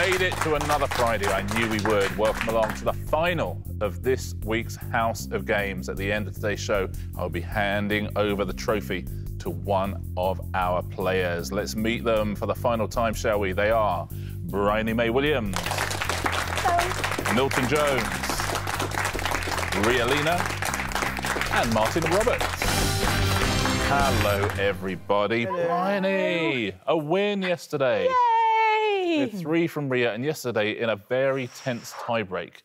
made it to another Friday. I knew we would. Welcome along to the final of this week's House of Games. At the end of today's show, I'll be handing over the trophy to one of our players. Let's meet them for the final time, shall we? They are Briony May Williams. Hello. Milton Jones. Ria Lina. And Martin Roberts. Hello, everybody. Briony, a win yesterday. Yay! 3 from Ria, and yesterday in a very tense tiebreak.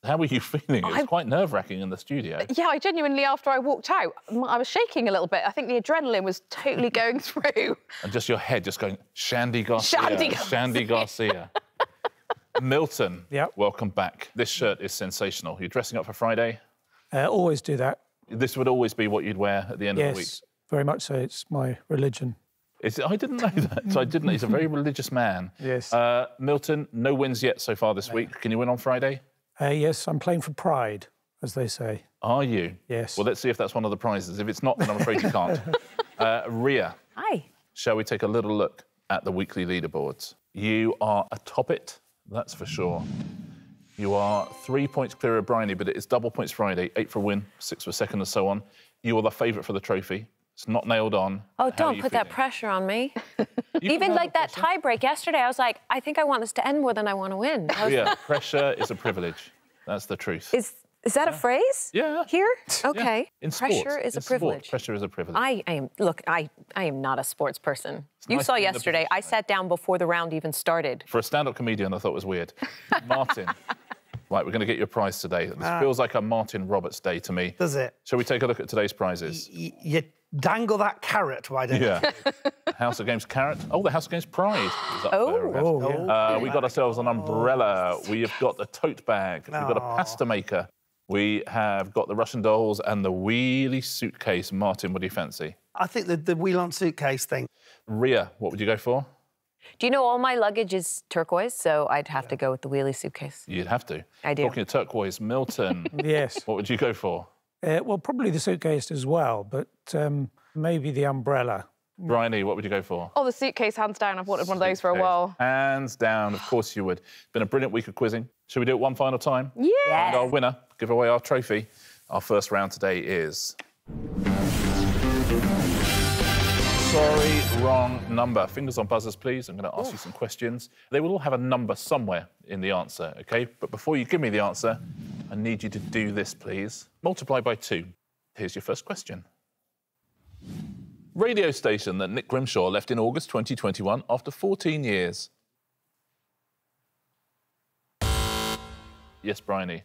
How were you feeling? It was quite nerve-wracking in the studio. Yeah, I genuinely, after I walked out, I was shaking a little bit. I think the adrenaline was totally going through. And just your head just going, Shandy Garcia, Shandy Garcia. Milton, welcome back. This shirt is sensational. You're dressing up for Friday? Always do that. This would always be what you'd wear at the end of the week? Yes, very much so. It's my religion. I didn't know that. So I didn't. He's a very religious man. Yes. Milton, no wins yet so far this week. Can you win on Friday? Yes, I'm playing for pride, as they say. Are you? Yes. Well, let's see if that's one of the prizes. If it's not, then I'm afraid you can't. Ria. Hi. Shall we take a little look at the weekly leaderboards? You are atop it, that's for sure. You are 3 points clear of Briony, but it is double points Friday, 8 for a win, 6 for a second, and so on. You are the favourite for the trophy. It's not nailed on. Oh, don't put that pressure on me. Even like that tie break yesterday, I was like, I think I want this to end more than I want to win. Yeah, pressure is a privilege. That's the truth. Is that a phrase? Yeah. Here? Okay. Yeah. In sports, pressure is a privilege. Pressure is a privilege. I am not a sports person. You saw yesterday, I sat down before the round even started. For a stand-up comedian, I thought it was weird. Martin. Right, we're going to get your prize today. This feels like a Martin Roberts day to me. Does it? Shall we take a look at today's prizes? You dangle that carrot, why don't you? Yeah. House of Games carrot. Oh, the House of Games prize is up there. We got ourselves an umbrella. We have got the tote bag. We've got a pasta maker. We have got the Russian dolls and the wheelie suitcase. Martin, what do you fancy? I think the wheel-on suitcase thing. Ria, what would you go for? Do you know all my luggage is turquoise, so I'd have to go with the wheelie suitcase. You'd have to. I do. Talking of turquoise, Milton. Yes. What would you go for? Well, probably the suitcase as well, but maybe the umbrella. Briony, what would you go for? Oh, the suitcase, hands down. I've wanted one of those for a while. Hands down, of course you would. Been a brilliant week of quizzing. Shall we do it one final time? Yeah. And our winner, give away our trophy. Our first round today is... Sorry, wrong number. Fingers on buzzers, please. I'm going to ask you some questions. They will all have a number somewhere in the answer, OK? But before you give me the answer, I need you to do this, please. Multiply by 2. Here's your first question. Radio station that Nick Grimshaw left in August 2021 after 14 years. Yes, Briony.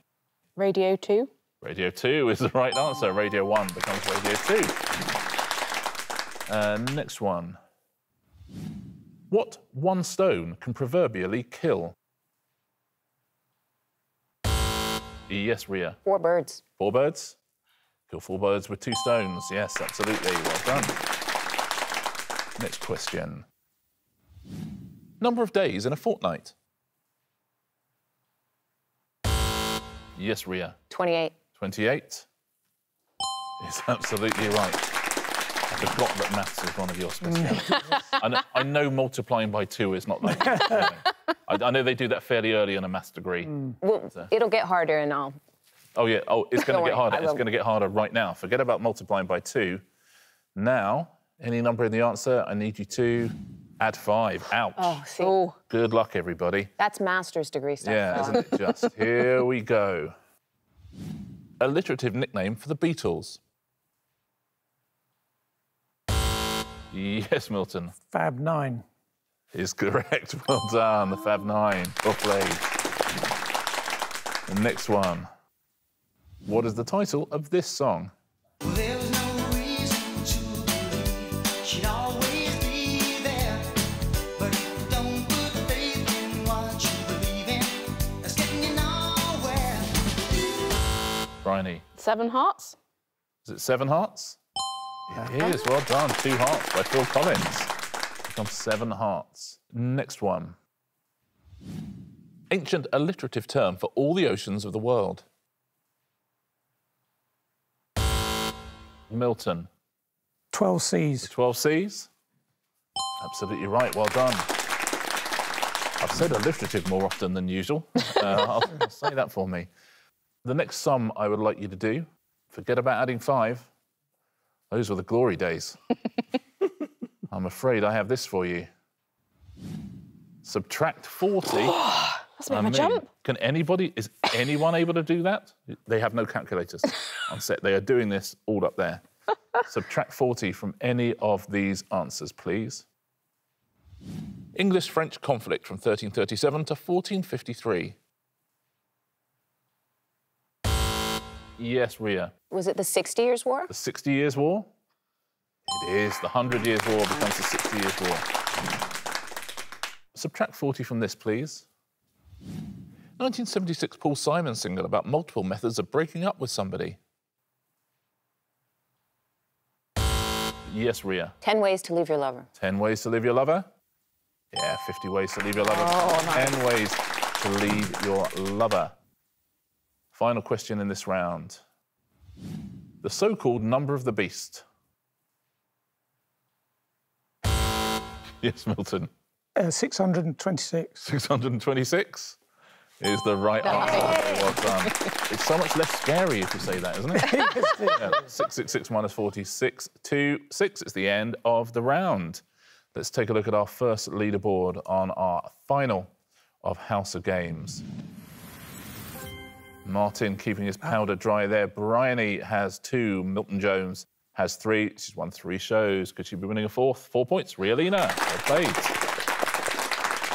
Radio 2. Radio 2 is the right answer. Radio 1 becomes Radio 2. Next one. What one stone can proverbially kill? Yes, Ria. 4 birds. 4 birds? Kill 4 birds with 2 stones. Yes, absolutely. Well done. Next question. Number of days in a fortnight? Yes, Ria. 28. 28 is absolutely right. I forgot that maths is one of your specialities. I know multiplying by 2 is not like that. I know they do that fairly early in a maths degree. Well, it'll get harder and I'll... Oh, yeah. Oh, it's going to get harder. It's going to get harder right now. Forget about multiplying by 2. Now, any number in the answer, I need you to add 5. Ouch. Oh, see. Good luck, everybody. That's master's degree stuff. Yeah, isn't it just? Here we go. Alliterative nickname for the Beatles. Yes, Milton. Fab 9. Is correct. Well done, the Fab 9. Well played. The next one. What is the title of this song? There's no reason to believe she'd always be there. But if you don't put faith in what you believe in, that's getting you nowhere. Briony. 7 Hearts. Is it 7 Hearts? It is. Well done. 2 Hearts by Phil Collins. Becomes 7 Hearts. Next one. Ancient alliterative term for all the oceans of the world. Milton. 12 C's. 12 C's? Absolutely right, well done. I've said alliterative more often than usual. I'll say that for me. The next sum I would like you to do, forget about adding 5. Those were the glory days. I'm afraid I have this for you. Subtract 40. That's a bit of a jump. Is anyone able to do that? They have no calculators on set. They are doing this all up there. Subtract 40 from any of these answers, please. English-French conflict from 1337 to 1453. Yes, Ria. Was it the 60 Years' War? The 60 Years' War? It is. The 100 Years' War becomes the 60 Years' War. Subtract 40 from this, please. 1976 Paul Simon single about multiple methods of breaking up with somebody. Yes, Ria. 10 Ways to Leave Your Lover. 10 Ways to Leave Your Lover? Yeah, 50 Ways to Leave Your Lover. Oh, nice. 10 Ways to Leave Your Lover. Final question in this round. The so-called number of the beast. Yes, Milton. 626. 626 is the right answer. Well done. It's so much less scary if you say that, isn't it? Yeah, 666 minus 46, 26. It's the end of the round. Let's take a look at our first leaderboard on our final of House of Games. Martin keeping his powder dry there. Briony has 2. Milton Jones has 3. She's won 3 shows. Could she be winning a 4th? 4 points. Ria Lina, well played.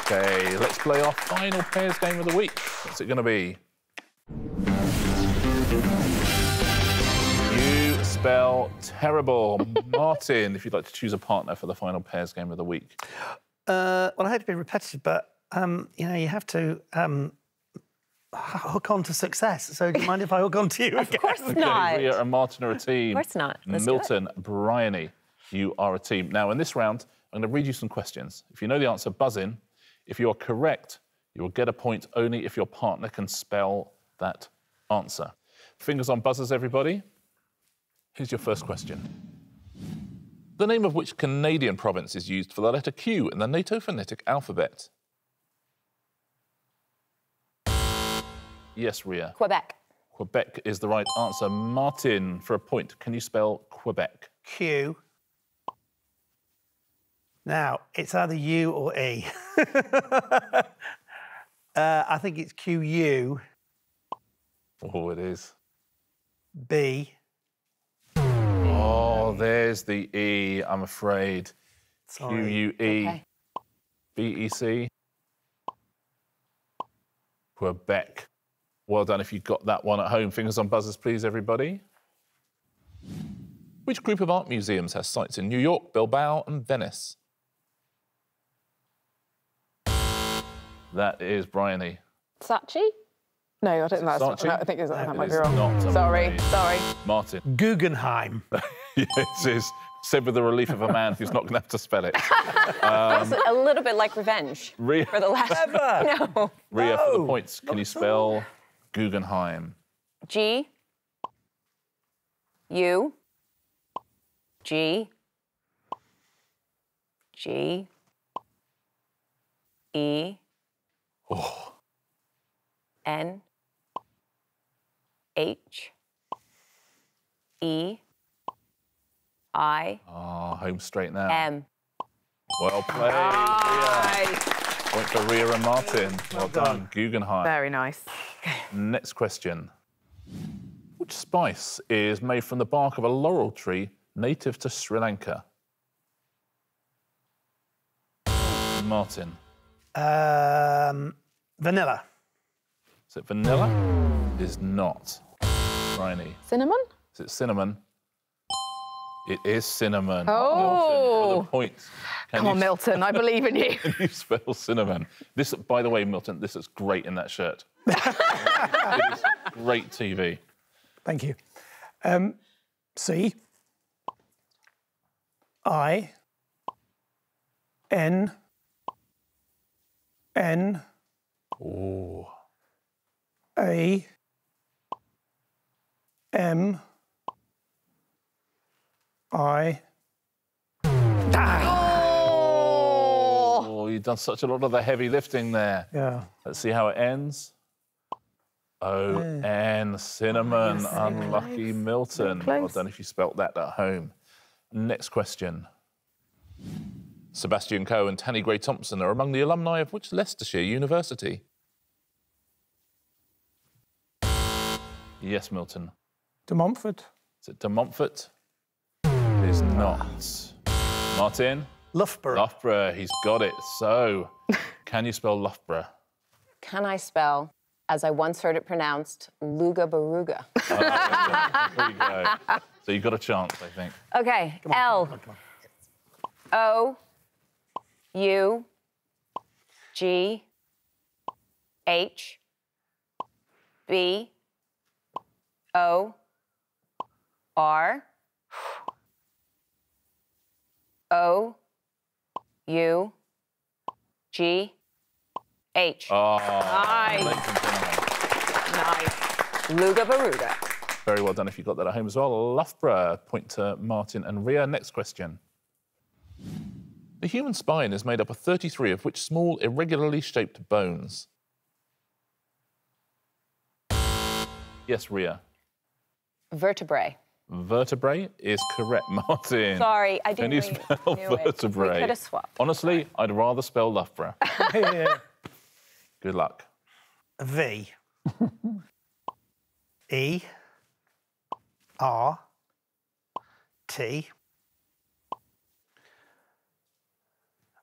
OK, let's play our final pairs game of the week. What's it going to be? You spell terrible. Martin, if you'd like to choose a partner for the final pairs game of the week. Well, I hate to be repetitive, but, you know, you have to hook on to success. So do you mind if I hook on to you? Of course not. Ria and Martin are a team. Of course not. Let's Milton, Briony, you are a team. Now, in this round, I'm going to read you some questions. If you know the answer, buzz in. If you're correct, you will get a point only if your partner can spell that answer. Fingers on buzzers, everybody. Here's your first question. The name of which Canadian province is used for the letter Q in the NATO phonetic alphabet? Yes, Ria. Quebec. Quebec is the right answer. Martin, for a point, can you spell Quebec? Q. Now, it's either U or E. I think it's QU. Oh, it is. B. Oh, there's the E, I'm afraid. Sorry. Q-U-E. Okay. B-E-C. Quebec. Well done if you got that one at home. Fingers on buzzers, please, everybody. Which group of art museums has sites in New York, Bilbao and Venice? That is Briony. Saatchi? No, I don't think that's... Saatchi? No, I think that might be is wrong. not, I'm Sorry, afraid. sorry. Martin. Guggenheim. Yes, it is. Said with the relief of a man who's not going to have to spell it. That's a little bit like revenge. Ria, For the last... No. Ria, for the points, can not you at spell Guggenheim? G. U. G. G. E. Oh. N. H. E. I. Oh, home straight now. M. Well played, Ria. Point for Ria and Martin. Well done. Guggenheim. Very nice. Next question. Which spice is made from the bark of a laurel tree native to Sri Lanka? Martin. Vanilla. Is it vanilla? It is not. Briony. Cinnamon? Is it cinnamon? It is cinnamon. Oh. Milton, for the point. Come on, Milton, I believe in you. Can you spell cinnamon? This, by the way, Milton, this is great in that shirt. It is great TV. Thank you. C. I. N. N. Oh. A. M. I. Oh, you've done such a lot of the heavy lifting there. Yeah. Let's see how it ends. O-N, cinnamon. yes, Unlucky Milton. Close. Well done if you spelt that at home. Next question. Sebastian Coe and Tanny Gray-Thompson are among the alumni of which Leicestershire University? Yes, Milton. De Montfort. Is it De Montfort? It is not. Martin? Loughborough. Loughborough, he's got it. So, can you spell Loughborough? Can I spell, as I once heard it pronounced, Luga Baruga? There you go. So you've got a chance, I think. Okay, L. O. U. G. H. B. O. R. O. U. G. H. Oh, Nice. Nice. Luga Baruga. Very well done if you got that at home as well. Loughborough, point to Martin and Ria. Next question. The human spine is made up of 33 of which small, irregularly shaped bones? Yes, Ria. Vertebrae. Vertebrae is correct, Martin. Sorry, I Can didn't you really spell knew it. vertebrae? We could have swapped. Honestly, I'd rather spell Loughborough. Yeah. Good luck. V. E. R. T.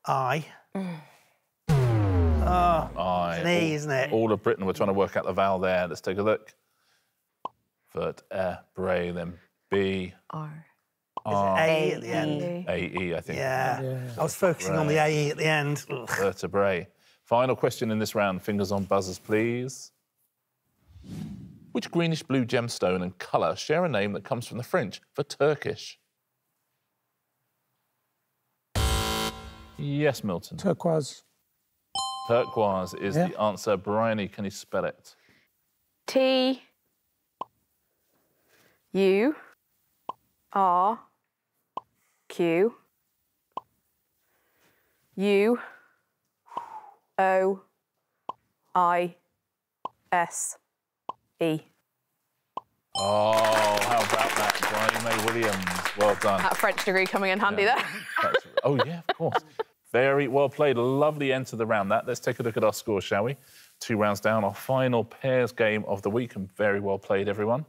I. I. It's an E, isn't it? All of Britain were trying to work out the vowel there. Let's take a look. Vertebrae, then B. R. A at the end. A-E, I think. Yeah. I was focusing on the AE at the end. Ugh. Vertebrae. Final question in this round. Fingers on buzzers, please. Which greenish-blue gemstone and colour share a name that comes from the French for Turkish? Yes, Milton. Turquoise. Turquoise is the answer. Briony, can you spell it? T. U. R. Q. U. O. I. S. E. Oh, how about that? Briony May Williams. Well done. That French degree coming in handy there. Oh, yeah, of course. Very well played. A lovely end to the round, that. Let's take a look at our scores, shall we? 2 rounds down, our final pairs game of the week, and very well played, everyone.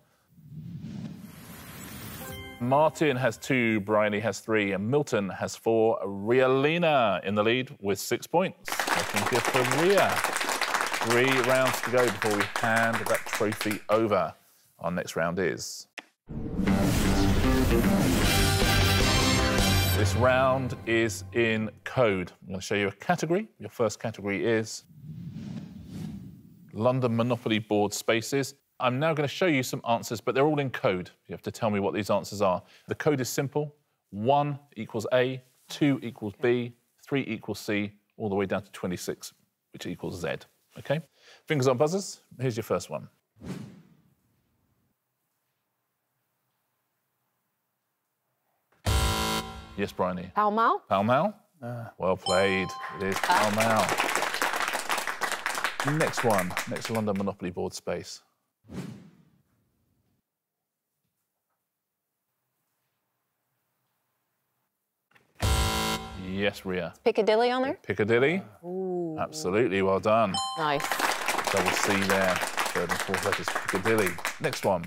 Martin has 2, Briony has 3, and Milton has 4. Ria Lina in the lead with 6 points. Looking good for Ria. 3 rounds to go before we hand that trophy over. Our next round is... This round is in code. I'm going to show you a category. Your first category is London Monopoly board spaces. I'm now going to show you some answers, but they're all in code. You have to tell me what these answers are. The code is simple. 1 equals A, 2 equals B, 3 equals C, all the way down to 26, which equals Z. OK? Fingers on buzzers. Here's your first one. Yes, Briony. Pall Mall. Pall Mall? Well played. It is Pall Mall. Next one. Next London Monopoly board space. Yes, Ria. Piccadilly on there? Piccadilly? Ooh. Absolutely, well done. Nice. Double C there. 3rd and 4th letters, Piccadilly. Next one.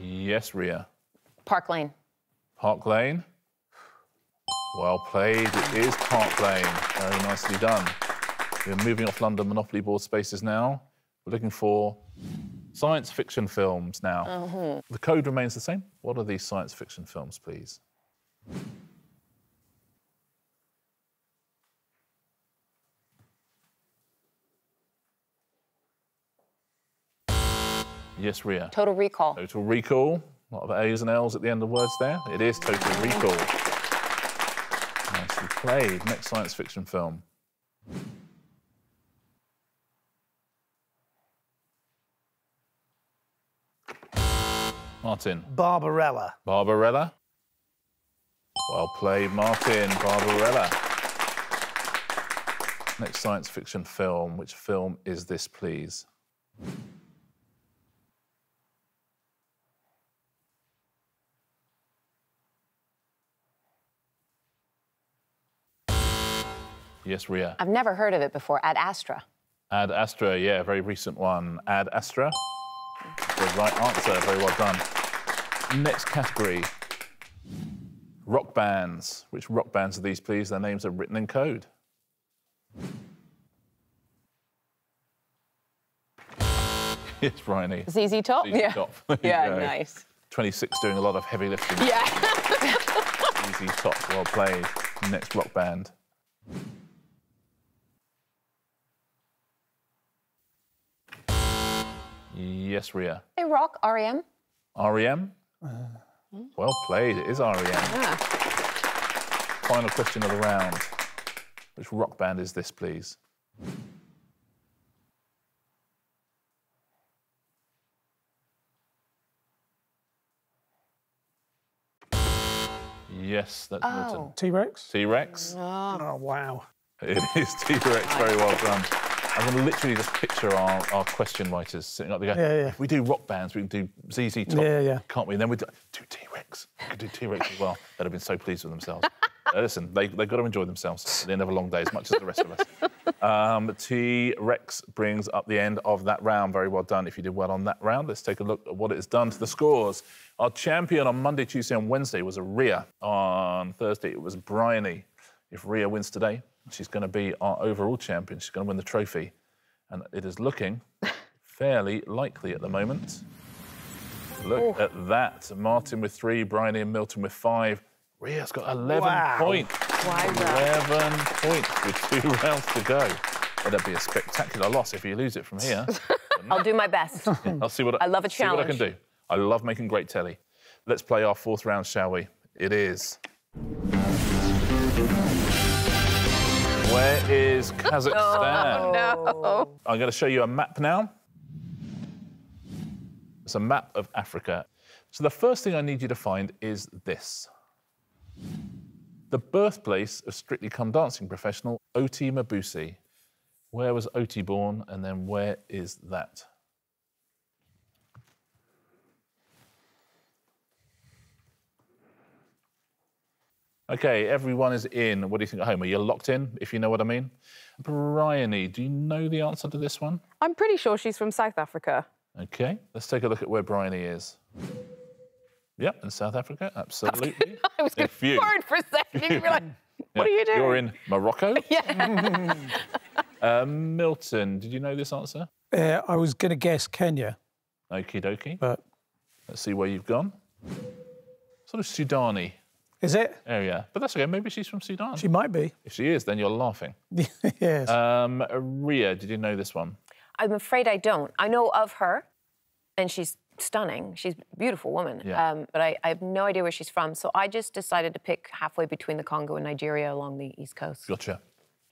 Yes, Ria. Park Lane. Park Lane. Well played. It is Park Lane. Very nicely done. We're moving off London Monopoly board spaces now. We're looking for science fiction films now. The code remains the same. What are these science fiction films, please? Yes, Ria. Total Recall. Total Recall. A lot of A's and L's at the end of words there. It is Total Recall. Nicely played. Next science fiction film. Martin. Barbarella. Barbarella. Well played, Martin. Barbarella. Next science fiction film. Which film is this, please? Yes, Ria. I've never heard of it before. Ad Astra. Ad Astra, yeah, very recent one. Ad Astra. The right answer. Very well done. Next category. Rock bands. Which rock bands are these, please? Their names are written in code. Yes, Briony. ZZ Top? ZZ Top. There you Yeah, go. nice. 26 doing a lot of heavy lifting. Yeah. ZZ Top, well played. Next rock band. Yes, Ria. Hey, Rock, R.E.M. R.E.M.? Well played, it is R.E.M. Yeah. Final question of the round. Which rock band is this, please? Yes, that's Milton. T-Rex? T-Rex? Oh, wow. It is T-Rex, very well done. I'm going to literally just picture our question writers sitting up there going, Yeah, yeah. if we do rock bands, we can do ZZ Top, Yeah. can't we? And then we do T-Rex. We could do T-Rex as well. They'd have been so pleased with themselves. Listen, they've got to enjoy themselves at the end of a long day, as much as the rest of us. T-Rex brings up the end of that round. Very well done. If you did well on that round, let's take a look at what it has done to the scores. Our champion on Monday, Tuesday and Wednesday was Ria. On Thursday, it was Briony. If Ria wins today, she's going to be our overall champion. She's going to win the trophy. And it is looking fairly likely at the moment. Look at that. Martin with 3, Briony and Milton with 5. Ria's got 11 points. Wow. 11 points with 2 rounds to go. That'd be a spectacular loss if you lose it from here. I'll do my best. I'll see what I love a see what I can challenge. do. I love making great telly. Let's play our 4th round, shall we? It is. Where is Kazakhstan? Oh, no. I'm going to show you a map now. It's a map of Africa. So the first thing I need you to find is this. The birthplace of Strictly Come Dancing professional Oti Mabuse. Where was Oti born, and then where is that? OK, everyone is in. What do you think at home? Are you locked in, if you know what I mean? Briony, do you know the answer to this one? I'm pretty sure she's from South Africa. OK, let's take a look at where Briony is. Yep, in South Africa, absolutely. I was If you- worried for a second. You'd be like, what are you doing? You're in Morocco? Yeah. Milton, did you know this answer? I was going to guess Kenya, Okie dokie. but Let's see where you've gone. Sort of Sudani is it? area. But that's okay, maybe she's from Sudan. She might be. If she is, then you're laughing. Yes. Ria, did you know this one? I'm afraid I don't. I know of her, and she's stunning. She's a beautiful woman. Yeah. But I have no idea where she's from. So I just decided to pick halfway between the Congo and Nigeria along the East Coast. Gotcha.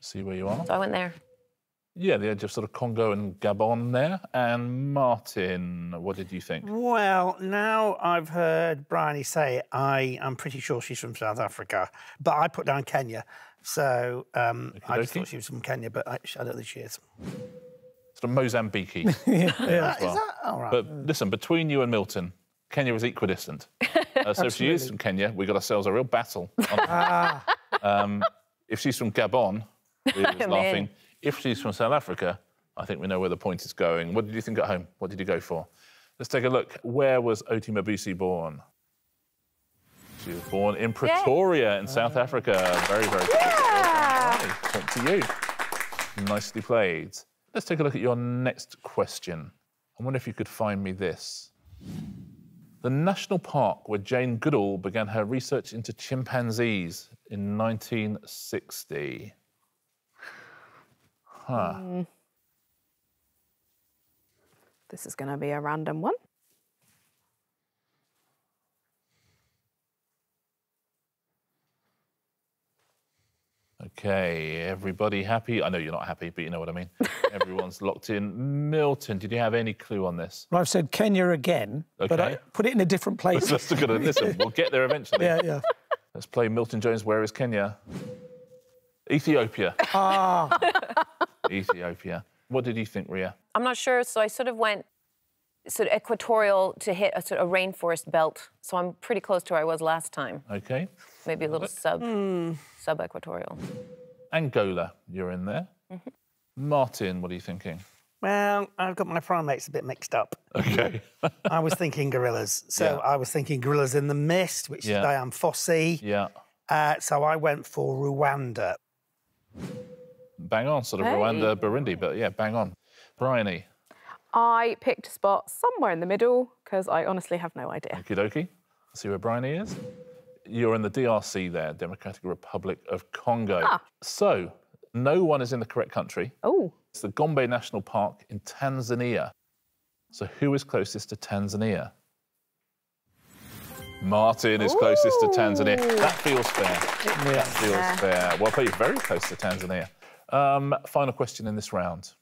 See where you are. So I went there. Yeah, the edge of sort of Congo and Gabon there. And Martin, what did you think? Well, now I've heard Briony say it, I'm pretty sure she's from South Africa, but I put down Kenya. So I just Okey-dokey. thought she was from Kenya, but I don't think she is. Sort of Mozambique. Is that all right? But listen, between you and Milton, Kenya is equidistant. So if she is from Kenya, we've got ourselves a real battle. If she's from Gabon, we're just laughing. If she's from South Africa, I think we know where the point is going. What did you think at home? What did you go for? Let's take a look. Where was Oti Mabuse born? She was born in Pretoria in South Africa. Very, very good. Well done. Point to you. Nicely played. Let's take a look at your next question. I wonder if you could find me this. The national park where Jane Goodall began her research into chimpanzees in 1960. Huh. This is going to be a random one. OK, everybody happy? I know you're not happy, but you know what I mean. Everyone's locked in. Milton, did you have any clue on this? Well, I've said Kenya again, but I put it in a different place. Let's look at it. Listen, we'll get there eventually. Yeah. Let's play Milton Jones, Where is Kenya? Ethiopia. Ah. Ethiopia. What did you think, Ria? I'm not sure, so I sort of went sort of equatorial to hit a sort of rainforest belt. So I'm pretty close to where I was last time. OK. Maybe a little sub-equatorial. Angola, you're in there. Martin, what are you thinking? Well, I've got my primates a bit mixed up. OK. I was thinking gorillas. So I was thinking gorillas in the mist, which is Diane Fossey. Yeah. So I went for Rwanda. Bang on, sort of Rwanda, Burundi, but yeah, bang on. Briony. I picked a spot somewhere in the middle because I honestly have no idea. Okie dokie. See where Briony is? You're in the DRC there, Democratic Republic of Congo. So, no one is in the correct country. Oh. It's the Gombe National Park in Tanzania. So who is closest to Tanzania? Martin is closest to Tanzania. That feels fair. That feels fair. Well played, very close to Tanzania. Final question in this round.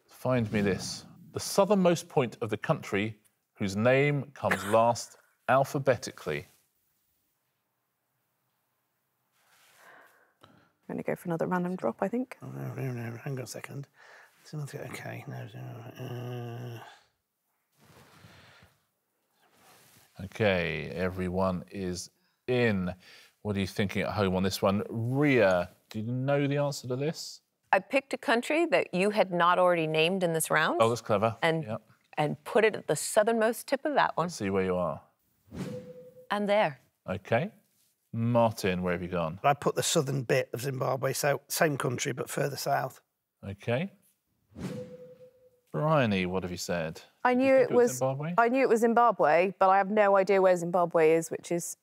Find me this. The southernmost point of the country whose name comes last alphabetically. I'm going to go for another random drop, I think. Oh, no, hang on a second. OK, OK, everyone is in. What are you thinking at home on this one? Ria, do you know the answer to this? I picked a country that you had not already named in this round. Oh, that's clever. And put it at the southernmost tip of that one. Let's see where you are. And there. OK. Martin, where have you gone? I put the southern bit of Zimbabwe, so same country, but further south. OK. Briony, what have you said? I knew it was Zimbabwe? I knew it was Zimbabwe, but I have no idea where Zimbabwe is, which is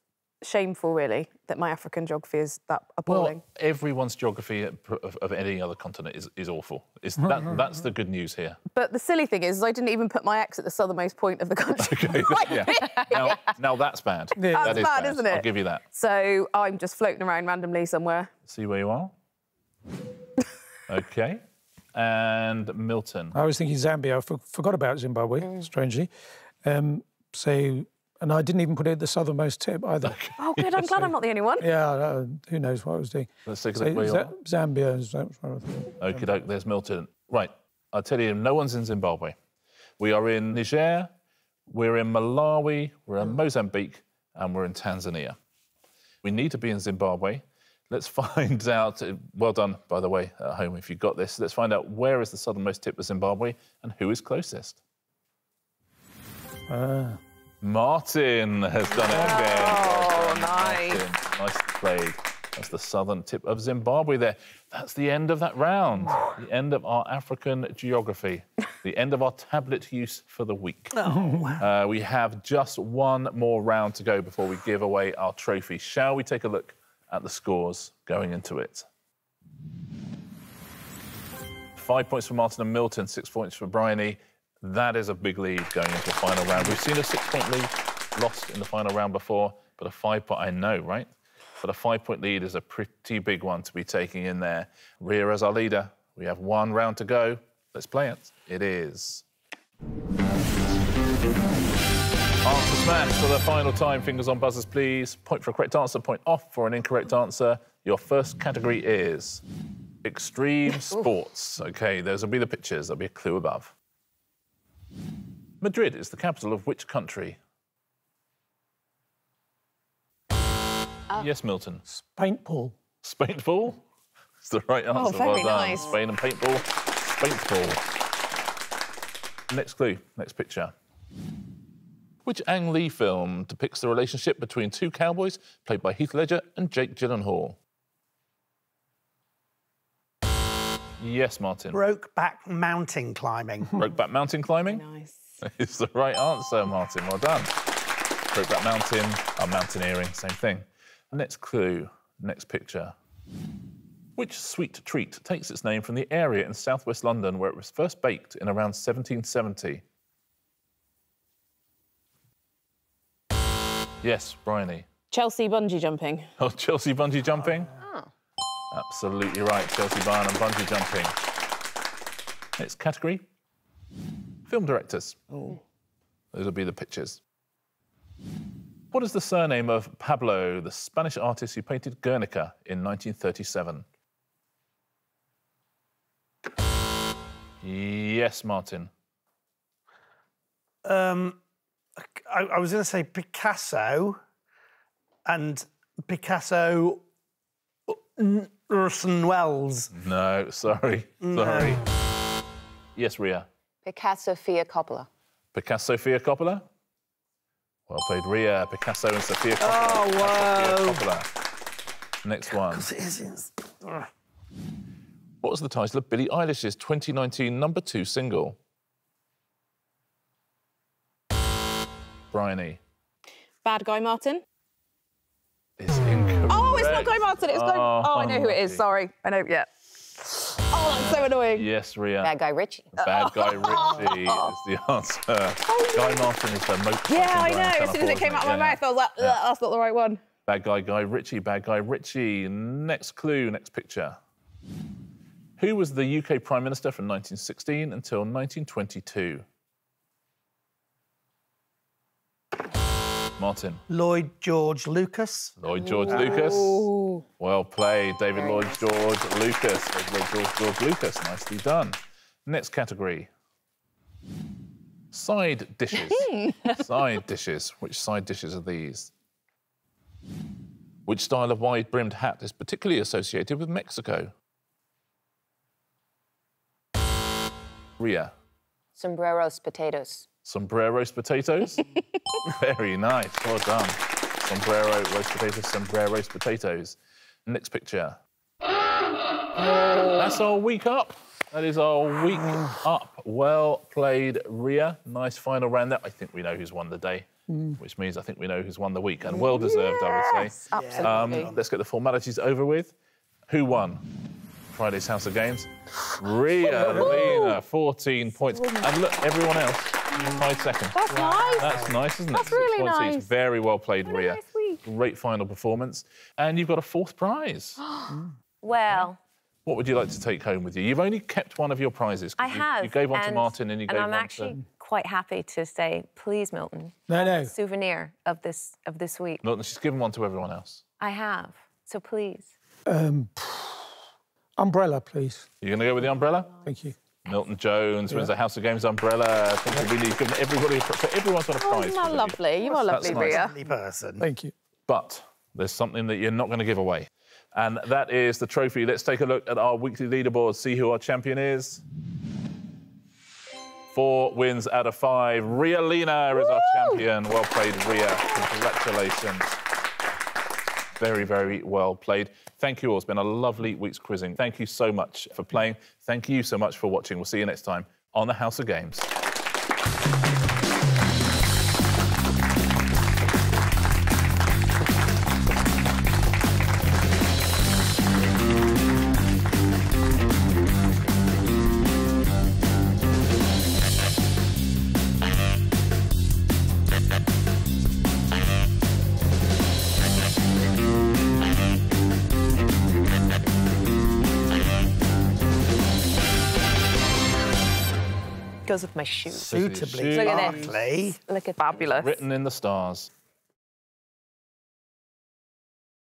shameful, really, that my African geography is that appalling. Well, everyone's geography of any other continent is awful. That's the good news here. But the silly thing is I didn't even put my X at the southernmost point of the country. OK, now that's bad. That's bad, isn't it? I'll give you that. So I'm just floating around randomly somewhere. See where you are. OK. And Milton. I was thinking Zambia. I forgot about Zimbabwe, strangely. And I didn't even put it at the southernmost tip either. Oh, good. I'm glad I'm not the only one. Yeah, who knows what I was doing. Let's take a look where you are. Zambia. Is that what I thought. Okie doke, there's Milton. Right, I'll tell you, no one's in Zimbabwe. We are in Niger, we're in Malawi, we're in Mozambique, and we're in Tanzania. We need to be in Zimbabwe. Let's find out, well done, by the way, at home, if you got this. Let's find out where is the southernmost tip of Zimbabwe and who is closest. Martin has done it again. Oh, nice. Martin. Nicely played. That's the southern tip of Zimbabwe there. That's the end of that round. The end of our African geography. The end of our tablet use for the week. We have just one more round to go before we give away our trophy. Shall we take a look at the scores going into it? 5 points for Martin and Milton, 6 points for Briony. That is a big lead going into the final round. We've seen a 6-point lead lost in the final round before, but a 5-point, I know, right? But a 5-point lead is a pretty big one to be taking in there. Ria as our leader. We have one round to go. Let's play it. It is Answer Smash for the final time. Fingers on buzzers, please. Point for a correct answer, point off for an incorrect answer. Your first category is extreme sports. OK, those will be the pictures. There'll be a clue above. Madrid is the capital of which country? Yes, Milton. Paintball. Paintball? It's the right answer. Very well done. nice. Spain and paintball. Paintball. Next clue, next picture. Which Ang Lee film depicts the relationship between two cowboys played by Heath Ledger and Jake Gyllenhaal? Yes, Martin. Brokeback mountain climbing. Brokeback mountain climbing? Nice. It's the right answer, Martin. Well done. Brokeback mountain, mountaineering, same thing. Next clue, next picture. Which sweet treat takes its name from the area in southwest London where it was first baked in around 1770? Yes, Briony. Chelsea bungee jumping. Oh, Chelsea bungee jumping? Absolutely right, Chelsea Barn and bungee jumping. Next category, film directors. Oh. Those will be the pictures. What is the surname of Pablo, the Spanish artist who painted Guernica in 1937? Yes, Martin. I was going to say Picasso and Picasso Orson Welles. No, sorry. Sorry. Yes, Ria. Picasso Sofia Coppola. Picasso Sofia Coppola? Well played, Ria. Picasso and Sofia Coppola. Oh, wow. Sofia Coppola. Next one. What was the title of Billie Eilish's 2019 #2 single? Briony. Bad Guy Martin. Is incorrect. Oh, it's not Guy Martin. It's Guy. Oh, I know who it is. Sorry. I know. Yeah. Oh, that's so annoying. Yes, Ria. Bad Guy Ritchie. Bad Guy Ritchie is the answer. Guy Martin is the most. Yeah, I know. As soon as it came out of my mouth, I was like, that's not the right one. Bad Guy Ritchie. Bad Guy Ritchie. Next clue. Next picture. Who was the UK Prime Minister from 1916 until 1922? Martin. Lloyd George Lucas. Lloyd George Lucas. Well played, David Lloyd George Lucas. Lloyd George Lucas. Nicely done. Next category. Side dishes. Side dishes. Which side dishes are these? Which style of wide-brimmed hat is particularly associated with Mexico? Ria. Sombreros potatoes. Sombrero roast potatoes? Very nice, well done. Sombrero roast potatoes, sombrero roast potatoes. Next picture. That's our week up. That is our week up. Well played, Ria. Nice final round there. I think we know who's won the day, which means I think we know who's won the week. And well deserved, I would say. Absolutely. Let's get the formalities over with. Who won Friday's House of Games? Ria Lina, 14 points. And look, everyone else, 5 seconds. That's nice. That's nice, isn't it? That's really 6 points each. nice. Very well played, What a Ria. nice week. Great final performance. And you've got a 4th prize. Well, What would you like to take home with you? You've only kept one of your prizes. I have. You gave one to Martin and you gave I'm one actually to... quite happy to say, please, Milton. No. Souvenir of this week. Milton, she's given one to everyone else. I have. So please. Umbrella, please. You're going to go with the umbrella? Thank you. Milton Jones wins the House of Games umbrella. I think we need to give everybody, so everyone's got a prize. Isn't that for you. lovely? You are lovely, nice. Ria. Lovely person. Thank you. But there's something that you're not going to give away. And that is the trophy. Let's take a look at our weekly leaderboard, see who our champion is. 4 wins out of 5. Ria Lina is our champion. Well played, Ria. Congratulations. Very, very well played. Thank you all. It's been a lovely week's quizzing. Thank you so much for playing. Thank you so much for watching. We'll see you next time on the House of Games. Goes with my shoes. Suitably Shoes. Look at this. sparkly. Look at Fabulous. Written in the stars.